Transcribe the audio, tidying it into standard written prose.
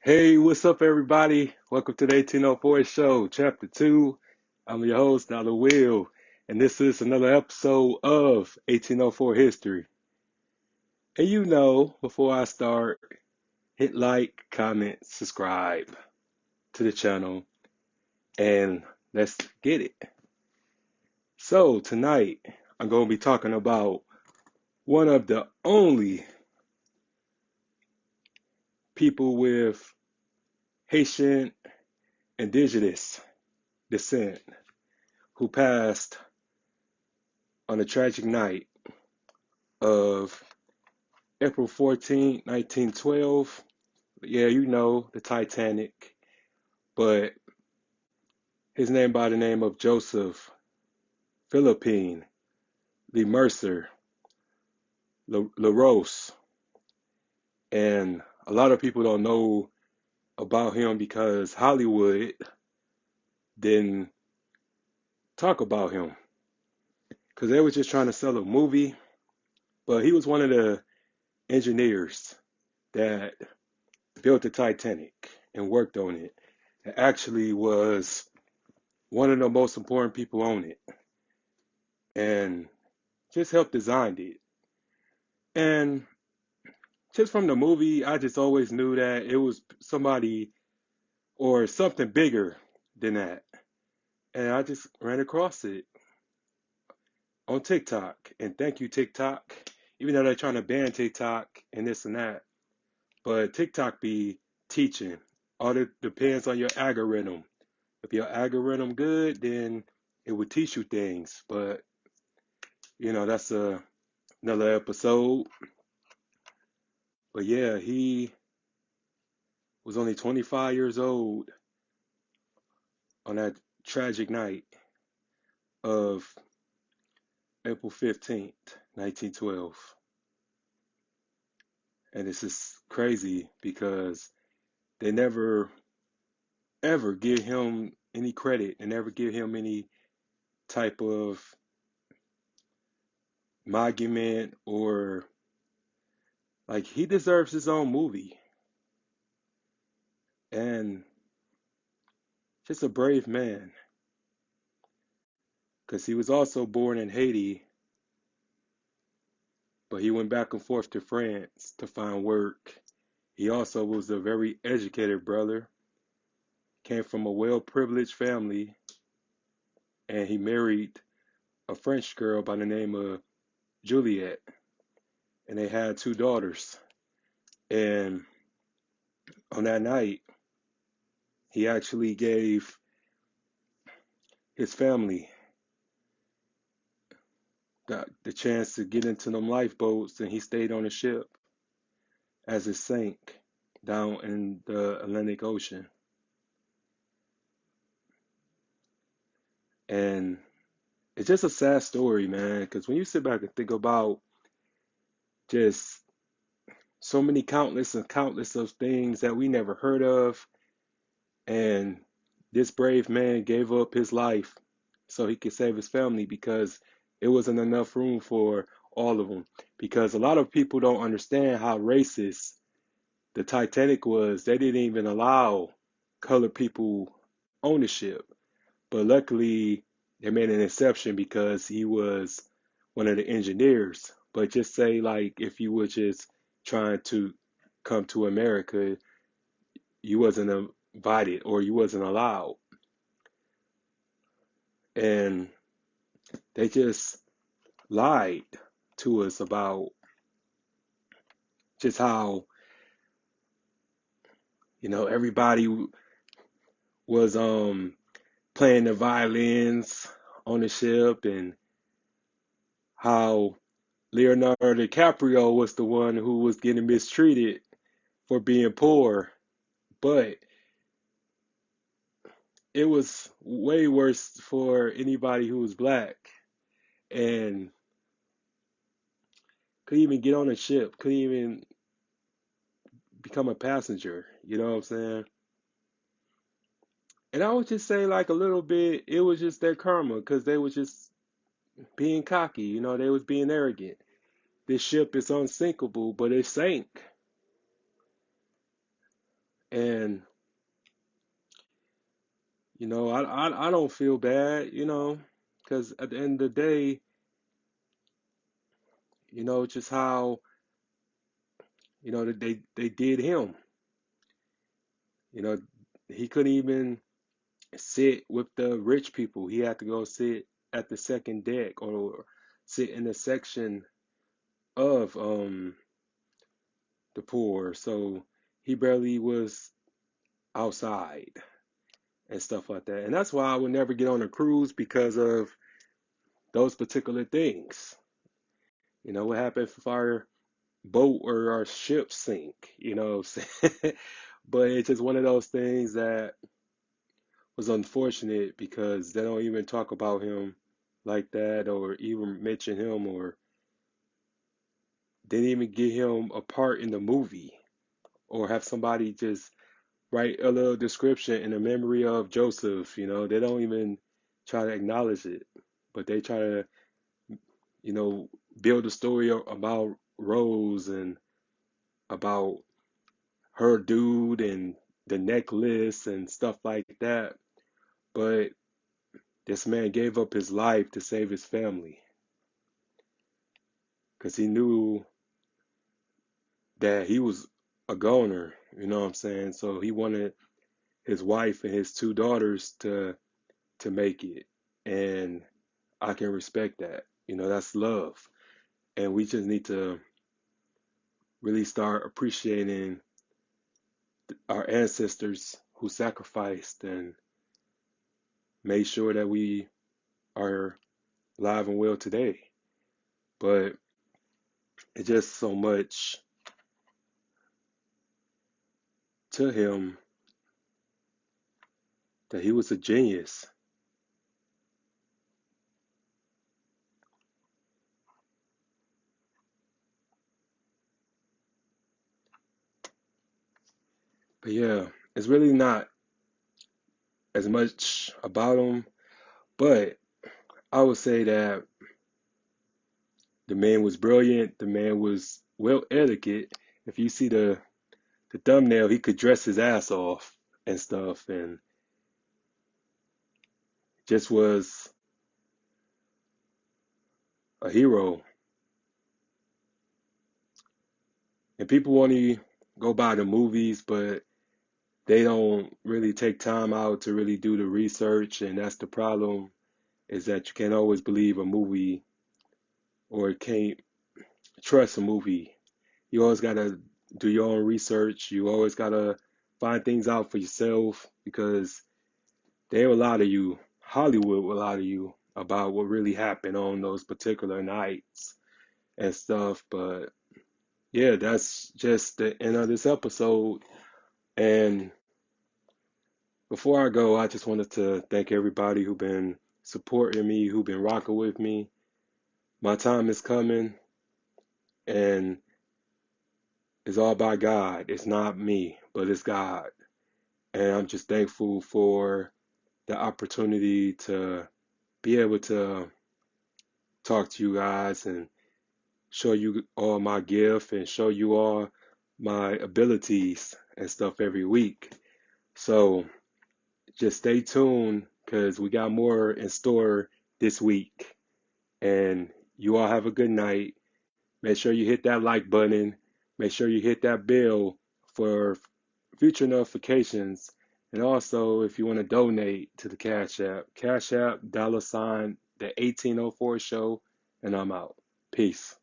Hey, what's up, everybody? Welcome to the 1804 Show, Chapter 2. I'm your host, Dollar Will, and this is another episode of 1804 History. And before I start, hit like, comment, subscribe to the channel, and let's get it. So, tonight, I'm going to be talking about one of the only people with Haitian indigenous descent who passed on a tragic night of April 14th, 1912. Yeah, the Titanic. But his name by the name of Joseph Philippine Lee Mercer Laroche. And a lot of people don't know about him because Hollywood didn't talk about him because they were just trying to sell a movie. But he was one of the engineers that built the Titanic and worked on it. It actually was one of the most important people on it and just helped design it. And just from the movie, I just always knew that it was somebody or something bigger than that. And I just ran across it on TikTok. And thank you, TikTok. Even though they're trying to ban TikTok and this and that. But TikTok be teaching. All it depends on your algorithm. If your algorithm good, then it would teach you things. But that's another episode. But yeah, he was only 25 years old on that tragic night of April 15th, 1912. And this is crazy because they never ever give him any credit and never give him any type of monument or like he deserves his own movie. And just a brave man because he was also born in Haiti, but he went back and forth to France to find work. He also was a very educated brother, came from a well-privileged family, and he married a French girl by the name of Juliet, and they had two daughters. And on that night, he actually gave his family the chance to get into them lifeboats, and he stayed on the ship as it sank down in the Atlantic Ocean. And it's just a sad story, man, because when you sit back and think about just so many countless and countless of things that we never heard of, and this brave man gave up his life so he could save his family because it wasn't enough room for all of them. Because a lot of people don't understand how racist the Titanic was. They didn't even allow colored people ownership. But luckily, they made an exception because he was one of the engineers. But just say, like, if you were just trying to come to America, you wasn't invited or you wasn't allowed. And they just lied to us about just how, everybody was playing the violins on the ship and how Leonardo DiCaprio was the one who was getting mistreated for being poor. But it was way worse for anybody who was black and couldn't even get on a ship, couldn't even become a passenger. You know what I'm saying? And I would just say, like, a little bit, it was just their karma because they was just being cocky. They was being arrogant. This ship is unsinkable, but it sank. And I don't feel bad, because at the end of the day, just how, that they did him. You know, he couldn't even sit with the rich people. He had to go sit at the second deck or sit in the section of the poor. So he barely was outside and stuff like that. And that's why I would never get on a cruise because of those particular things. What happened if our boat or our ship sink? What I'm saying? But it's just one of those things that was unfortunate because they don't even talk about him like that or even mention him or didn't even get him a part in the movie or have somebody just write a little description in the memory of Joseph. They don't even try to acknowledge it, but they try to, you know, build a story about Rose and about her dude and the necklace and stuff like that. But this man gave up his life to save his family because he knew that he was a goner, you know what I'm saying? So he wanted his wife and his two daughters to make it. And I can respect that. That's love. And we just need to really start appreciating our ancestors who sacrificed and made sure that we are alive and well today. But it's just so much to him that he was a genius. But yeah, it's really not as much about him, but I would say that the man was brilliant. The man was well etiquette. If you see the thumbnail, he could dress his ass off and stuff, and just was a hero. And people want to go by the movies, but they don't really take time out to really do the research, and that's the problem. Is that you can't always believe a movie or can't trust a movie. You always gotta do your own research. You always gotta find things out for yourself because they will lie to you. Hollywood will lie to you about what really happened on those particular nights and stuff. But yeah, that's just the end of this episode. And before I go, I just wanted to thank everybody who been supporting me, who been rocking with me. My time is coming, and it's all by God. It's not me, but it's God. And I'm just thankful for the opportunity to be able to talk to you guys and show you all my gift and show you all my abilities and stuff every week. So just stay tuned because we got more in store this week. And you all have a good night. Make sure you hit that like button. Make sure you hit that bell for future notifications. And also, if you want to donate to the Cash App, dollar sign, the 1804 show, and I'm out. Peace.